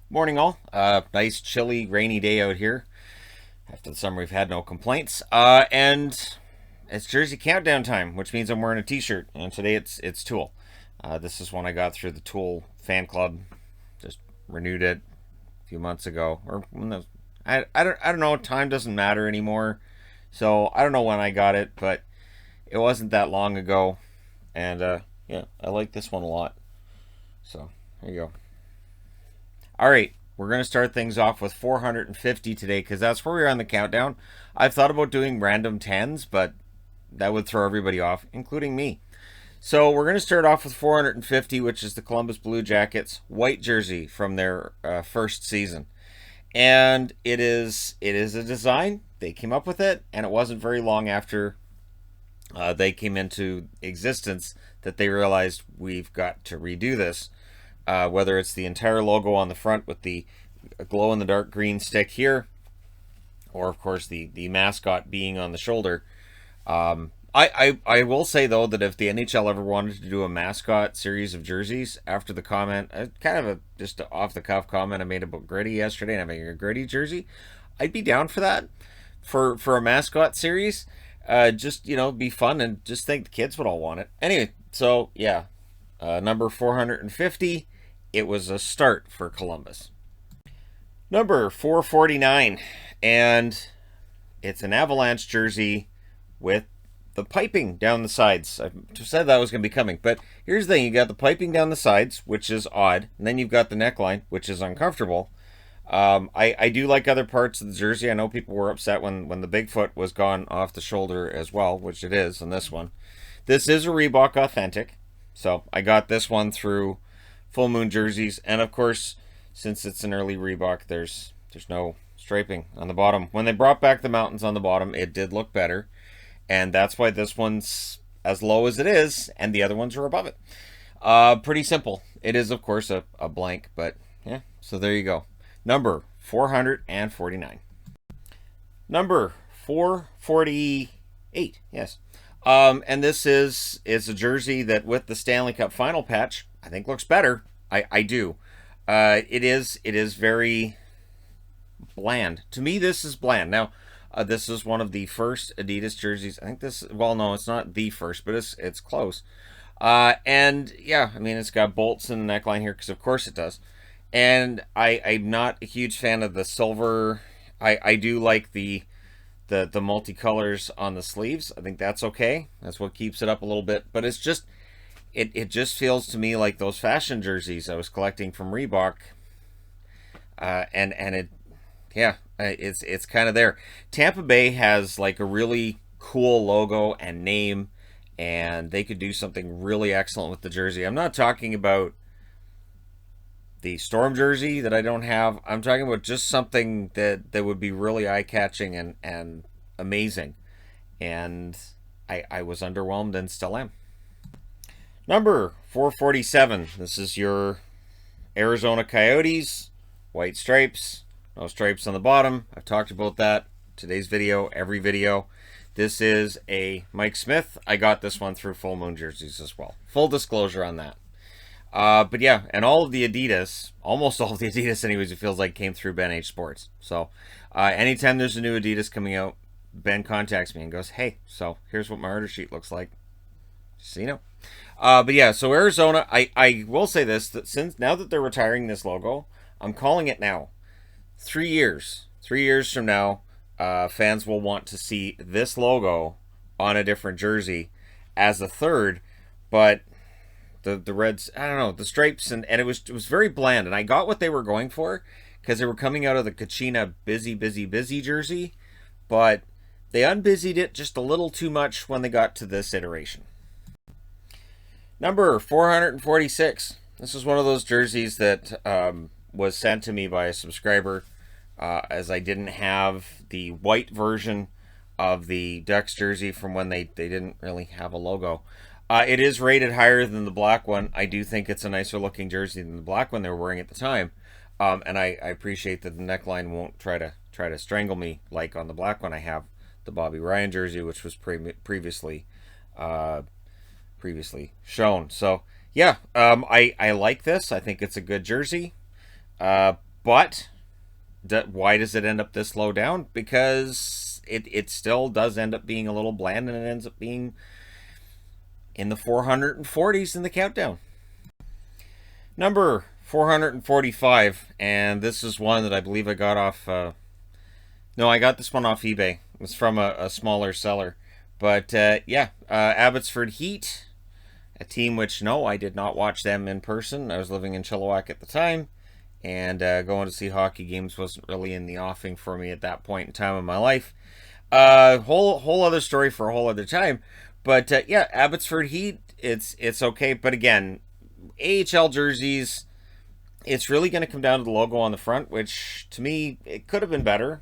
Morning, all. Nice, chilly, rainy day out here. After the summer, we've had no complaints. And it's Jersey Countdown time, which means I'm wearing a T-shirt. And today it's Tool. This is one I got through the Tool fan club. Just renewed it a few months ago, or when the, I don't know. Time doesn't matter anymore, so I don't know when I got it, but it wasn't that long ago. And yeah, I like this one a lot. So there you go. All right, we're going to start things off with 450 today because that's where we are on the countdown. I've thought about doing random tens, but that would throw everybody off, including me. So we're going to start off with 450, which is the Columbus Blue Jackets white jersey from their first season, and it is a design. They came up with it, and it wasn't very long after they came into existence that they realized we've got to redo this. Whether it's the entire logo on the front with the glow in the dark green stick here, or of course the mascot being on the shoulder. I will say though that if the NHL ever wanted to do a mascot series of jerseys after the comment, kind of a just off the cuff comment I made about Gritty yesterday, and having a Gritty jersey, I'd be down for that for a mascot series. Just be fun and just think the kids would all want it. Anyway, so yeah, number 450. It was a start for Columbus. Number 449, and it's an Avalanche jersey with the piping down the sides. I said that was going to be coming, but here's the thing. You got the piping down the sides, which is odd, and then you've got the neckline, which is uncomfortable. I do like other parts of the jersey. I know people were upset when the Bigfoot was gone off the shoulder as well, which it is on this one. This is a Reebok Authentic, so I got this one through Full Moon Jerseys, and of course, since it's an early Reebok, there's no striping on the bottom. When they brought back the mountains on the bottom, it did look better, and that's why this one's as low as it is, and the other ones are above it. Pretty simple. It is, of course, a blank, but yeah, so there you go. Number 449. Number 448, yes. And this is a jersey that with the Stanley Cup final patch, I think looks better. I do. It is very bland. To me, this is bland. Now, this is one of the first Adidas jerseys. I think this. Well, no, it's not the first, but it's close. And yeah, I mean, it's got bolts in the neckline here because of course it does. And I'm not a huge fan of the silver. I do like the multicolors on the sleeves. I think that's okay. That's what keeps it up a little bit. But it's just it just feels to me like those fashion jerseys I was collecting from Reebok. And it yeah, it's kind of there. Tampa Bay has like a really cool logo and name, and they could do something really excellent with the jersey. I'm not talking about the Storm jersey that I don't have. I'm talking about just something that would be really eye catching and amazing. And I was underwhelmed and still am. Number 447. This is your Arizona Coyotes. White stripes. No stripes on the bottom. I've talked about that. Today's video, every video. This is a Mike Smith. I got this one through Full Moon Jerseys as well. Full disclosure on that. But yeah, and all of the Adidas, almost all of the Adidas anyways, it feels like came through Ben H Sports. So anytime there's a new Adidas coming out, Ben contacts me and goes, hey, so here's what my order sheet looks like. So you know. But yeah, so Arizona, I will say this, that since now that they're retiring this logo, I'm calling it now. 3 years. 3 years from now, fans will want to see this logo on a different jersey as a third, but the Reds, I don't know, the stripes, and it was very bland, and I got what they were going for because they were coming out of the Kachina busy jersey, but they unbusied it just a little too much when they got to this iteration. Number 446. This is one of those jerseys that was sent to me by a subscriber, as I didn't have the white version of the Ducks jersey from when they didn't really have a logo. It is rated higher than the black one. I do think it's a nicer looking jersey than the black one they were wearing at the time. And I appreciate that the neckline won't try to strangle me like on the black one I have the Bobby Ryan jersey, which was previously shown. So yeah, I like this. I think it's a good jersey. But But why does it end up this low down? Because it still does end up being a little bland, and it ends up being in the 440s in the countdown. Number 445, and this is one that I believe I got off... no, I got this one off eBay. It was from a smaller seller. But, Abbotsford Heat, a team which, no, I did not watch them in person. I was living in Chilliwack at the time, and going to see hockey games wasn't really in the offing for me at that point in time in my life. Whole other story for a whole other time. But, Abbotsford Heat, it's okay. But again, AHL jerseys, it's really going to come down to the logo on the front, which, to me, it could have been better.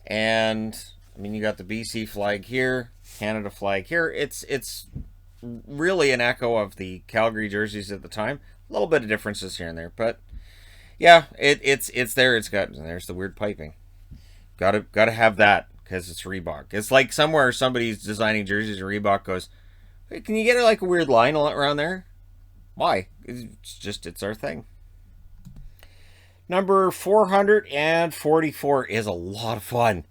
And, I mean, you got the BC flag here, Canada flag here. It's really an echo of the Calgary jerseys at the time. A little bit of differences here and there, but yeah, it's there. It's got, and there's the weird piping. Gotta have that because it's Reebok. It's like somewhere somebody's designing jerseys and Reebok goes, hey, can you get like a weird line around there? Why? It's our thing. Number 444 is a lot of fun.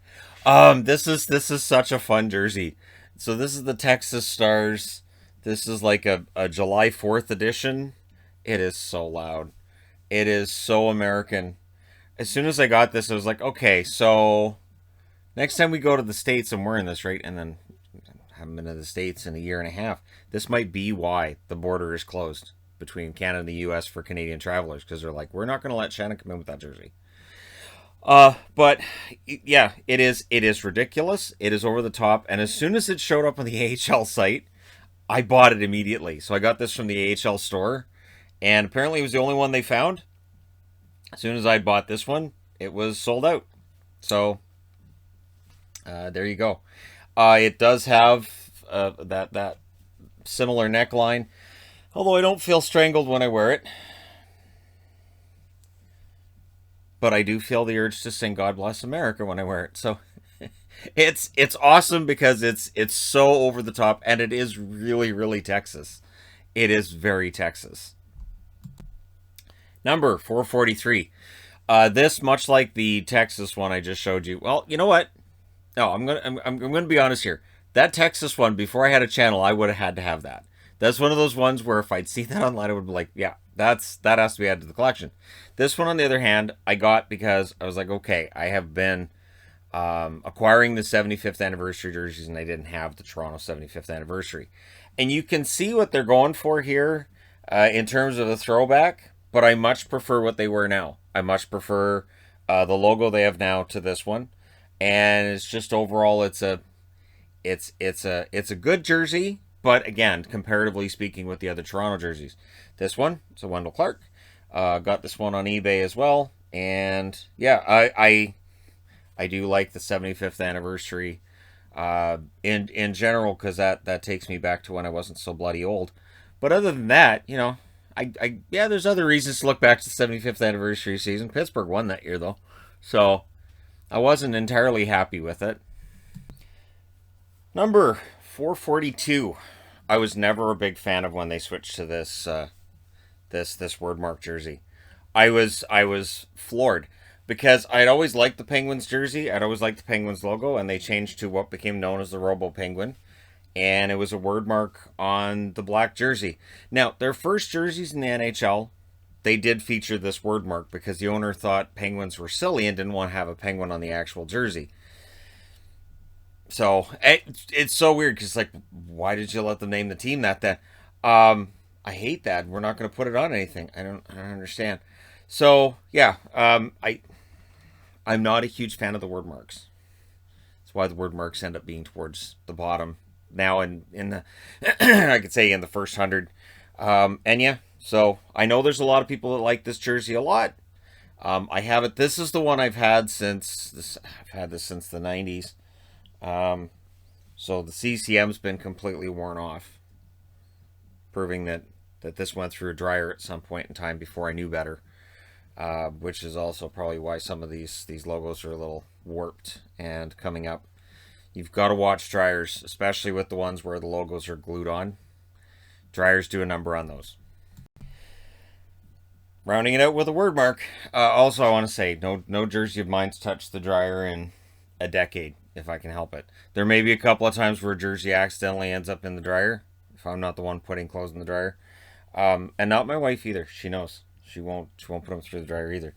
This is such a fun jersey. So this is the Texas Stars. This is like a July 4th edition. It is so loud. It is so American. As soon as I got this, I was like, okay, so next time we go to the States, I'm wearing this, right? And then I haven't been to the States in a year and a half. This might be why the border is closed between Canada and the U.S. for Canadian travelers, because they're like, we're not going to let Shannon come in with that jersey. But yeah, it is ridiculous. It is over the top. And as soon as it showed up on the AHL site, I bought it immediately. So I got this from the AHL store, and apparently it was the only one they found. As soon as I bought this one, it was sold out. So there you go. It does have that similar neckline, although I don't feel strangled when I wear it. But I do feel the urge to sing God Bless America when I wear it. So it's awesome because it's so over the top, and it is really, really Texas. It is very Texas. Number 443. This, much like the Texas one I just showed you. Well, you know what? No, I'm gonna be honest here. That Texas one, before I had a channel, I would have had to have that. That's one of those ones where if I'd seen that online, I would be like, yeah, that has to be added to the collection. This one, on the other hand, I got because I was like, okay, I have been acquiring the 75th anniversary jerseys, and I didn't have the Toronto 75th anniversary. And you can see what they're going for here in terms of the throwback, but I much prefer what they were now. I much prefer the logo they have now to this one, and it's just overall, it's a good jersey. But again, comparatively speaking with the other Toronto jerseys, this one, it's a Wendell Clark. Got this one on eBay as well, and yeah, I do like the 75th anniversary in general, because that takes me back to when I wasn't so bloody old. But other than that, you know, there's other reasons to look back to the 75th anniversary season. Pittsburgh won that year though, so I wasn't entirely happy with it. Number 442. I was never a big fan of when they switched to this wordmark jersey. I was floored because I'd always liked the Penguins jersey. I'd always liked the Penguins logo, and they changed to what became known as the Robo Penguin, and it was a wordmark on the black jersey. Now, their first jerseys in the NHL, they did feature this wordmark because the owner thought Penguins were silly and didn't want to have a penguin on the actual jersey. So it's so weird because, like, why did you let them name the team that? I hate that. We're not going to put it on anything. I don't understand. So yeah, I'm not a huge fan of the word marks. That's why the word marks end up being towards the bottom now, in the I could say in the first 100. And yeah, so I know there's a lot of people that like this jersey a lot. I have it. This is the one I've had since I've had this since the 90s. So the CCM's been completely worn off, proving that this went through a dryer at some point in time before I knew better, which is also probably why some of these logos are a little warped and coming up. You've got to watch dryers, especially with the ones where the logos are glued on. Dryers do a number on those. Rounding it out with a word mark. Also, I want to say no jersey of mine's touched the dryer in a decade, if I can help it. There may be a couple of times where a jersey accidentally ends up in the dryer, if I'm not the one putting clothes in the dryer. And not my wife either. She knows. She won't put them through the dryer either.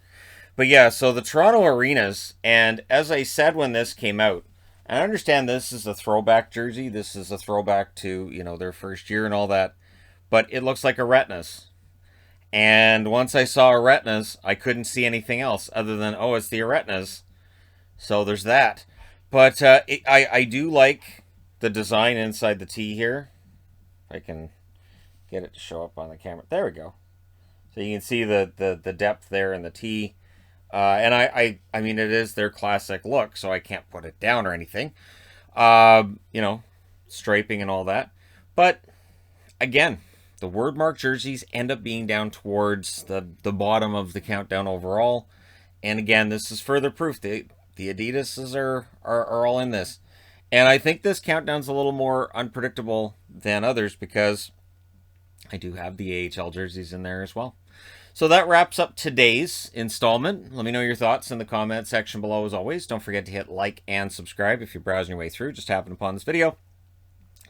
But yeah, so the Toronto Arenas, and as I said when this came out, I understand this is a throwback jersey. This is a throwback to, their first year and all that. But it looks like a retinas. And once I saw a retinas, I couldn't see anything else other than, oh, it's the retinas. So there's that. But I do like the design inside the tee here. If I can get it to show up on the camera. There we go. So you can see the depth there in the tee. And I mean, it is their classic look, so I can't put it down or anything. Striping and all that. But again, the word mark jerseys end up being down towards the bottom of the countdown overall. And again, this is further proof that the Adidases are all in this. And I think this countdown's a little more unpredictable than others because I do have the AHL jerseys in there as well. So that wraps up today's installment. Let me know your thoughts in the comment section below as always. Don't forget to hit like and subscribe if you're browsing your way through. Just happened upon this video.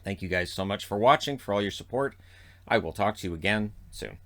Thank you guys so much for watching, for all your support. I will talk to you again soon.